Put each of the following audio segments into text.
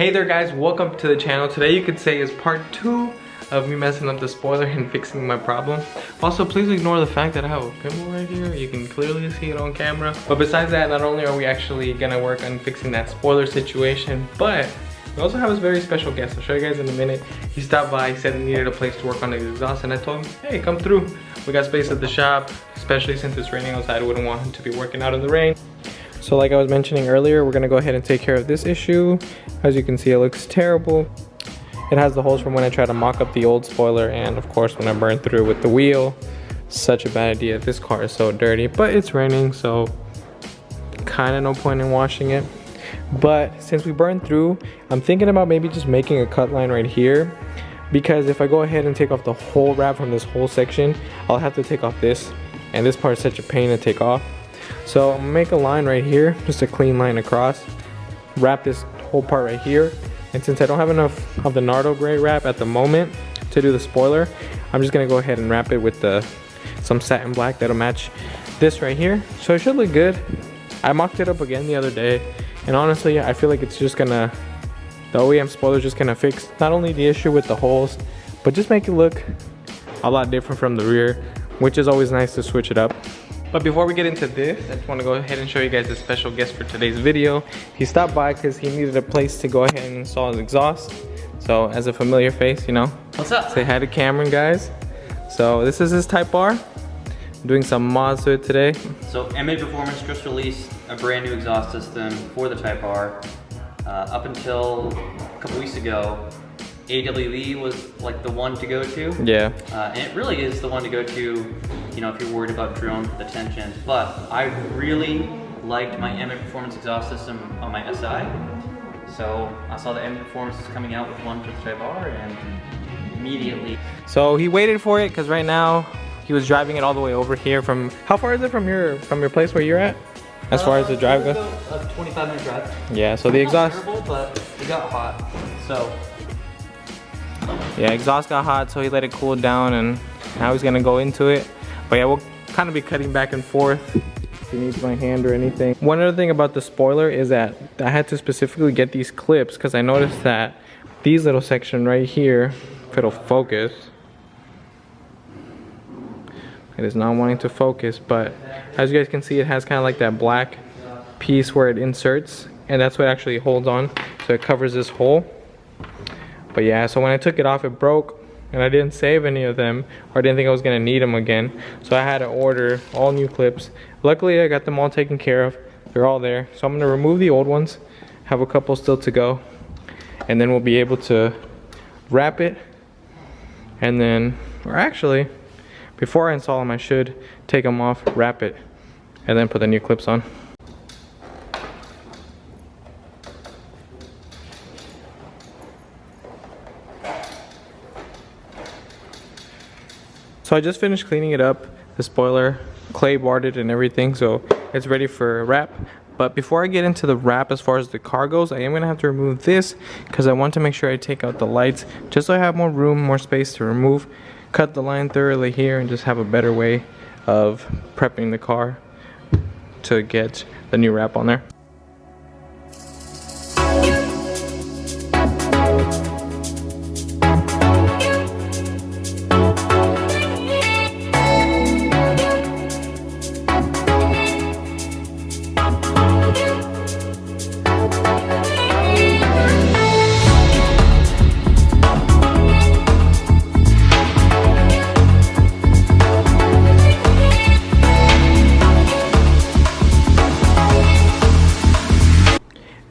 Hey there guys, welcome to the channel. Today you could say is part 2 of me messing up the spoiler and fixing my problem. Also, please ignore the fact that I have a pimple right here. You can clearly see it on camera. But besides that, not only are we actually gonna work on fixing that spoiler situation, but we also have a very special guest. I'll show you guys in a minute. He stopped by, he said he needed a place to work on his exhaust, and I told him, hey, come through. We got space at the shop, especially since it's raining outside. I wouldn't want him to be working out in the rain. So like I was mentioning earlier, we're gonna go ahead and take care of this issue. As you can see, it looks terrible. It has the holes from when I tried to mock up the old spoiler, and of course when I burned through with the wheel. Such a bad idea. This car is so dirty, but it's raining, so kind of no point in washing it. But since we burned through, I'm thinking about maybe just making a cut line right here, because if I go ahead and take off the whole wrap from this whole section, I'll have to take off this, and this part is such a pain to take off. So I'm gonna make a line right here, just a clean line across, wrap this whole part right here. And since I don't have enough of the Nardo gray wrap at the moment to do the spoiler, I'm just gonna go ahead and wrap it with some satin black that'll match this right here. So it should look good. I mocked it up again the other day, and honestly, I feel like it's just gonna, the OEM spoiler is just gonna fix not only the issue with the holes, but just make it look a lot different from the rear, which is always nice to switch it up. But before we get into this, I just want to go ahead and show you guys the special guest for today's video. He stopped by because he needed a place to go ahead and install his exhaust. So as a familiar face, you know. What's up? Say hi to Cameron, guys. So this is his Type R. I'm doing some mods to it today. So MA Performance just released a brand new exhaust system for the Type R. Up until a couple weeks ago, AWE was like the one to go to. Yeah. And it really is the one to go to, you know, if you're worried about drones with the tensions. But I really liked my MA Performance exhaust system on my SI. So I saw the MA Performance is coming out with one for the Type R, and immediately. So he waited for it because right now he was driving it all the way over here from, how far is it from your place where you're at? As far as the drive goes? A 25-minute drive. Yeah, so the exhaust. Not terrible, but it got hot. So. Yeah, exhaust got hot, so he let it cool down, and now he's gonna go into it. But yeah, we'll kind of be cutting back and forth if he needs my hand or anything. One other thing about the spoiler is that I had to specifically get these clips because I noticed that these little section right here, if it'll focus, it is not wanting to focus, but as you guys can see, it has kind of like that black piece where it inserts, and that's what actually holds on, so it covers this hole. But yeah, so when I took it off, it broke, and I didn't save any of them, or I didn't think I was gonna need them again. So I had to order all new clips. Luckily, I got them all taken care of. They're all there. So I'm gonna remove the old ones, have a couple still to go, and then we'll be able to wrap it. And then, or actually, before I install them, I should take them off, wrap it, and then put the new clips on. So I just finished cleaning it up, the spoiler, clay barred it and everything, so it's ready for wrap. But before I get into the wrap as far as the car goes, I am going to have to remove this because I want to make sure I take out the lights just so I have more room, more space to remove. Cut the line thoroughly here and just have a better way of prepping the car to get the new wrap on there.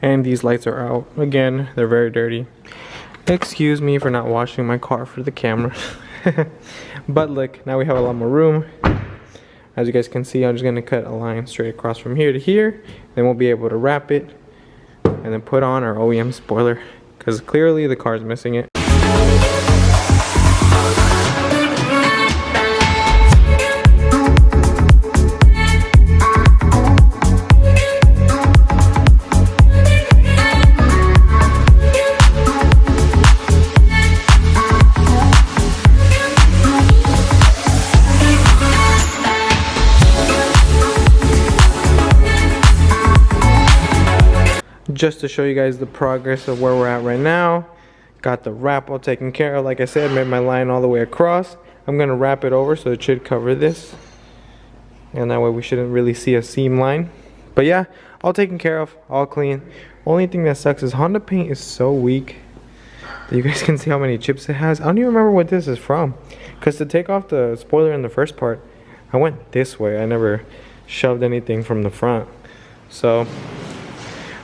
And these lights are out. Again, they're very dirty. Excuse me for not washing my car for the camera. But look, now we have a lot more room. As you guys can see, I'm just gonna cut a line straight across from here to here. Then we'll be able to wrap it and then put on our OEM spoiler, because clearly the car's missing it. just to show you guys the progress of where we're at right now. Got the wrap all taken care of. Like I said, made my line all the way across. I'm gonna wrap it over so it should cover this, and that way we shouldn't really see a seam line. But yeah, all taken care of, all clean. Only thing that sucks is Honda paint is so weak that you guys can see how many chips it has. I don't even remember what this is from, because to take off the spoiler in the first part, I went this way. I never shoved anything from the front, so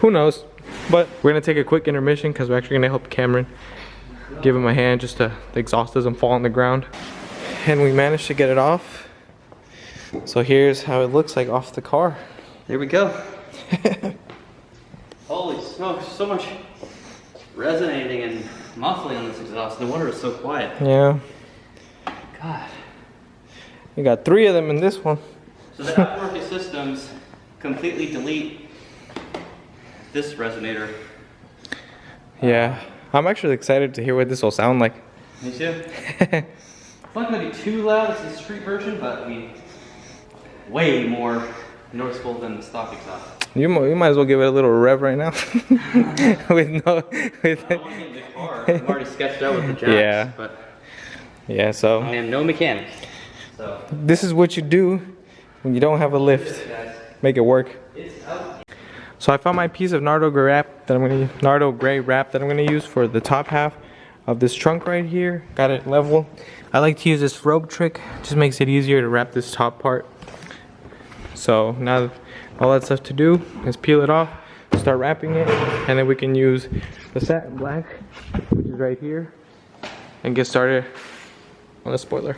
who knows. But we're gonna take a quick intermission because we're actually gonna help Cameron, give him a hand just to the exhaust doesn't fall on the ground. And we managed to get it off. So here's how it looks like off the car. There we go. Holy smokes, so much resonating and muffling on this exhaust. No wonder it's so quiet. Yeah. God. You got 3 of them in this one. So the aftermarket systems completely delete this resonator. Yeah. I'm actually excited to hear what this will sound like. Me too. It's not going to be too loud. It's the street version, but I mean, way more noticeable than the stock exhaust. You might as well give it a little rev right now. with no, with I don't want to get in the car. I'm already sketched out with the jacks. Yeah. But yeah, so I am no mechanic. So this is what you do when you don't have a lift. Make it work. it's out. So I found my piece of Nardo gray wrap that I'm gonna use for the top half of this trunk right here. Got it level. I like to use this rope trick. Just makes it easier to wrap this top part. So now all that's left to do is peel it off, start wrapping it, and then we can use the satin black, which is right here, and get started on the spoiler.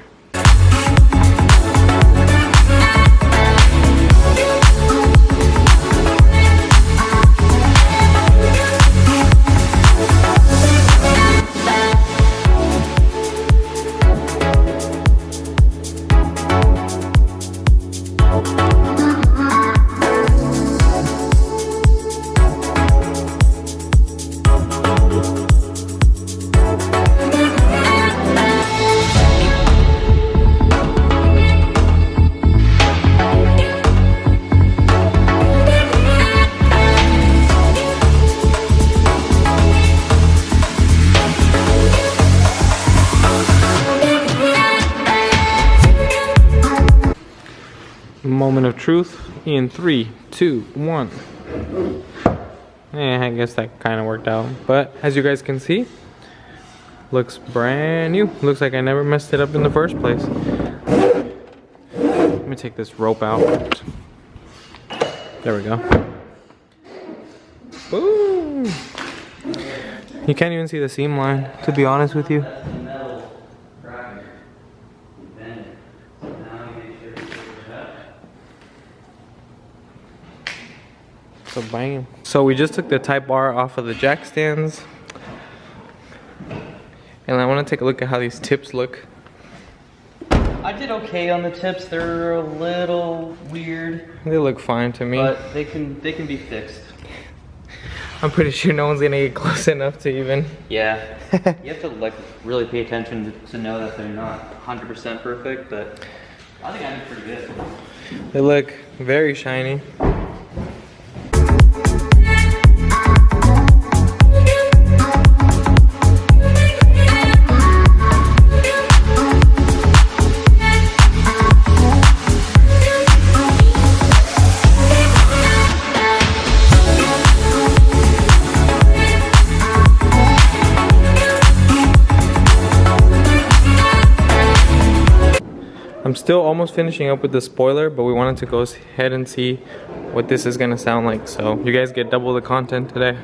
Moment of truth in 3, 2, 1. I guess that kind of worked out, but as you guys can see, looks brand new. Looks like I never messed it up in the first place. Let me take this rope out. There we go. Boom! You can't even see the seam line, to be honest with you. So bang. So we just took the Type R off of the jack stands, and I want to take a look at how these tips look. I did okay on the tips. They're a little weird. They look fine to me, but they can be fixed. I'm pretty sure no one's gonna get close enough to even. Yeah, you have to like really pay attention to know that they're not 100% perfect, but I think I did pretty good. They look very shiny. I'm still almost finishing up with the spoiler, but we wanted to go ahead and see what this is gonna sound like. So you guys get double the content today.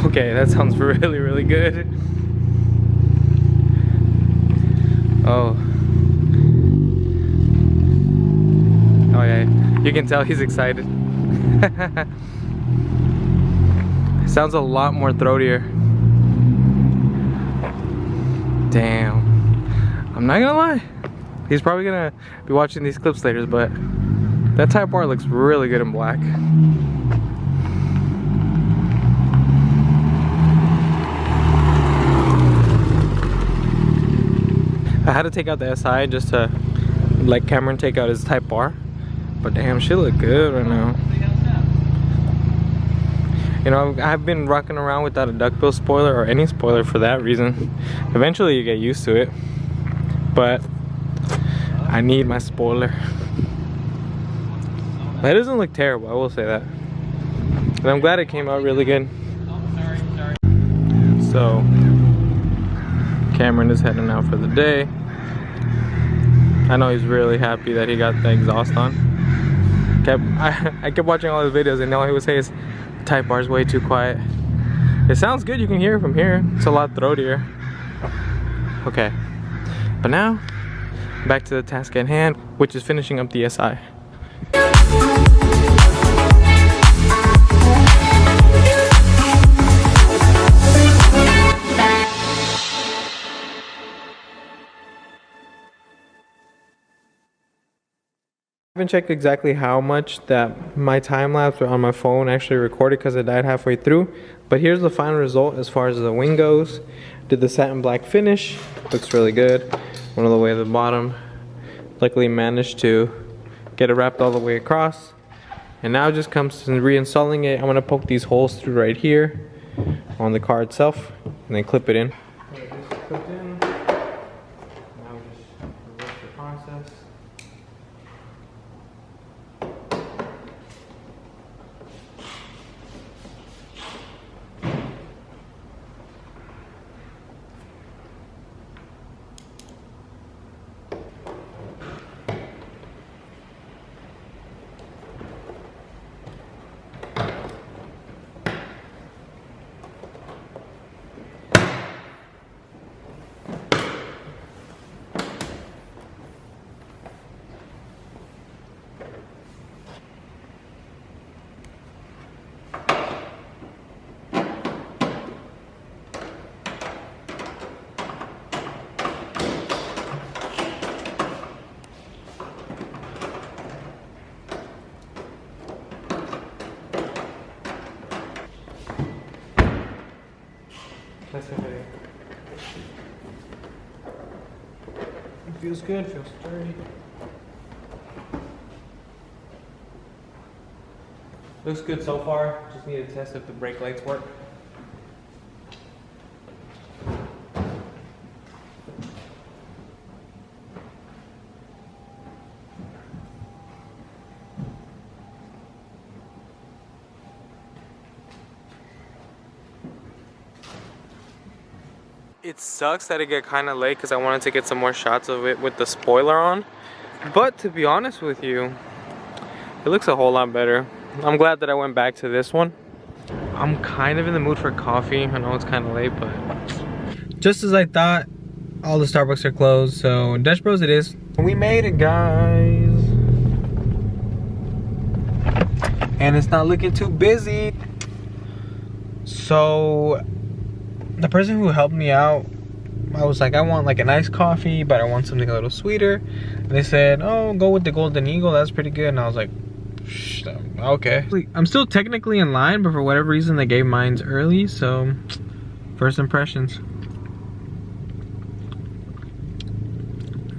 Okay, that sounds really, really good. Oh. Oh yeah, you can tell he's excited. Sounds a lot more throatier. Damn. I'm not gonna lie. He's probably gonna be watching these clips later, but that Type R looks really good in black. I had to take out the SI just to let Cameron take out his Type R. But damn, she look good right now. You know, I've been rocking around without a duckbill spoiler, or any spoiler for that reason. Eventually you get used to it. But I need my spoiler. That doesn't look terrible, I will say that. And I'm glad it came out really good. So Cameron is heading out for the day. I know he's really happy that he got the exhaust on. I kept watching all his videos and all he would say is Type R is way too quiet. It sounds good, you can hear it from here. It's a lot throatier. Okay, but now back to the task at hand, which is finishing up the SI. I haven't checked exactly how much that my time lapse on my phone actually recorded because it died halfway through, but here's the final result as far as the wing goes. Did the satin black finish, looks really good. Went all the way to the bottom. Luckily managed to get it wrapped all the way across, and now it just comes to reinstalling it. I'm gonna poke these holes through right here on the car itself and then clip it in. Now just reverse the process. That's it. It feels good, feels sturdy. Looks good so far. Just need to test if the brake lights work. It sucks that it got kind of late because I wanted to get some more shots of it with the spoiler on. But to be honest with you, it looks a whole lot better. I'm glad that I went back to this one. I'm kind of in the mood for coffee. I know it's kind of late, but just as I thought, all the Starbucks are closed. So Dutch Bros it is. We made it, guys. And it's not looking too busy. So the person who helped me out, I was like, I want like a nice coffee, but I want something a little sweeter. And they said, oh, go with the Golden Eagle, that's pretty good. And I was like, okay. I'm still technically in line, but for whatever reason they gave mine early, so first impressions.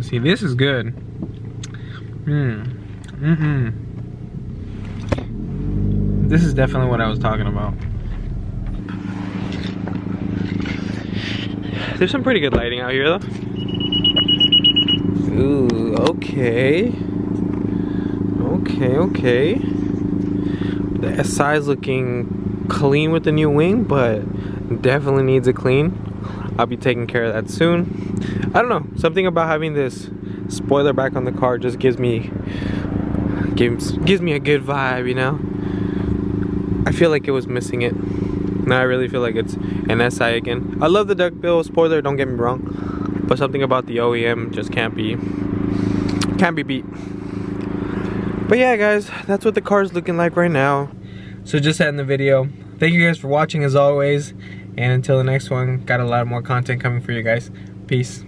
See, this is good. This is definitely what I was talking about. There's some pretty good lighting out here though. Ooh, okay. Okay. The SI is looking clean with the new wing, but definitely needs a clean. I'll be taking care of that soon. I don't know, something about having this spoiler back on the car just gives me a good vibe, you know? I feel like it was missing it. Now I really feel like it's an SI again. I love the duckbill spoiler, don't get me wrong, but something about the OEM just can't be beat. But yeah, guys, that's what the car's looking like right now. So just that in the video. Thank you guys for watching as always, and until the next one, got a lot more content coming for you guys. Peace.